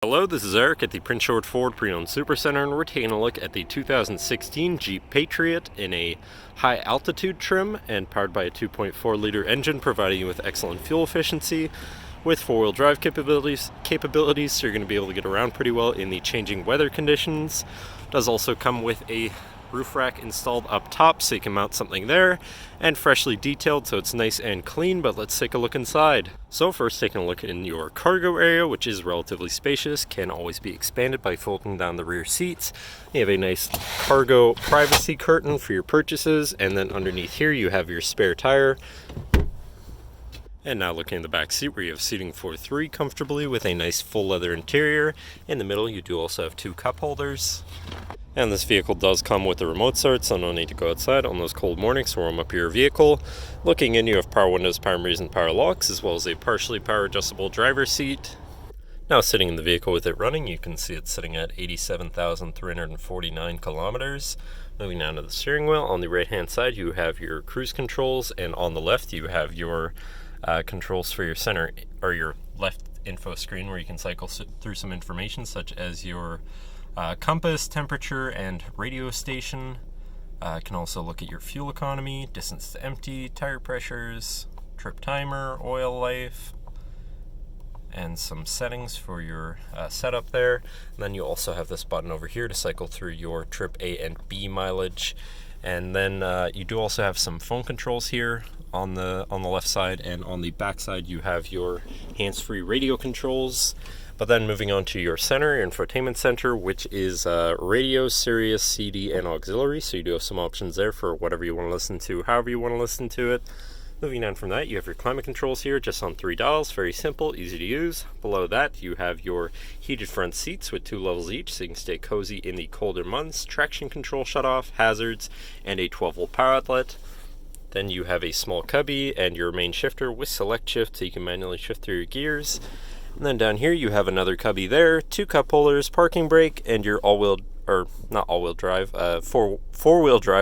Hello, this is Eric at the Prince George Ford Pre-Owned Supercentre, and we're taking a look at the 2016 Jeep Patriot in a high altitude trim and powered by a 2.4 liter engine, providing you with excellent fuel efficiency with four-wheel drive capabilities, so you're going to be able to get around pretty well in the changing weather conditions. It does also come with a roof rack installed up top so you can mount something there, and freshly detailed so it's nice and clean. But let's take a look inside. So first, taking a look in your cargo area, which is relatively spacious, can always be expanded by folding down the rear seats. You have a nice cargo privacy curtain for your purchases, and then underneath here you have your spare tire. And now looking in the back seat, where you have seating for three comfortably with a nice full leather interior. In the middle you do also have two cup holders. And this vehicle does come with a remote start, so no need to go outside on those cold mornings to warm up your vehicle. Looking in, you have power windows, power mirrors, and power locks, as well as a partially power adjustable driver's seat. Now sitting in the vehicle with it running, you can see it's sitting at 87,349 kilometers. Moving down to the steering wheel, on the right hand side you have your cruise controls, and on the left you have your controls for your center, or your left info screen, where you can cycle through some information such as your compass, temperature, and radio station. Can also look at your fuel economy, distance to empty, tire pressures, trip timer, oil life, and some settings for your setup there. And then you also have this button over here to cycle through your trip A and B mileage. And then you do also have some phone controls here on the left side, and on the back side you have your hands-free radio controls. But then moving on to your center, your infotainment center, which is radio, Sirius, CD, and auxiliary. So you do have some options there for whatever you want to listen to, however you want to listen to it. Moving down from that, you have your climate controls here, just on 3 dials. Very simple, easy to use. Below that, you have your heated front seats with 2 levels each, so you can stay cozy in the colder months. Traction control shutoff, hazards, and a 12-volt power outlet. Then you have a small cubby and your main shifter with select shift, so you can manually shift through your gears. And then down here you have another cubby there, 2 cup holders, parking brake, and your four-wheel drive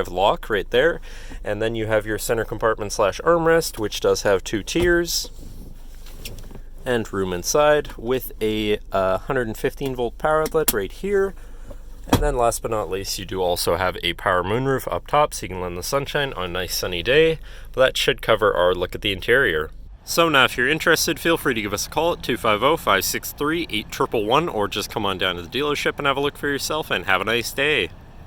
lock right there. And then you have your center compartment / armrest, which does have 2 tiers, and room inside with a 115 volt power outlet right here. And then last but not least, you do also have a power moonroof up top, so you can let in the sunshine on a nice sunny day. But that should cover our look at the interior. So now if you're interested, feel free to give us a call at 250-563-8111, or just come on down to the dealership and have a look for yourself, and have a nice day.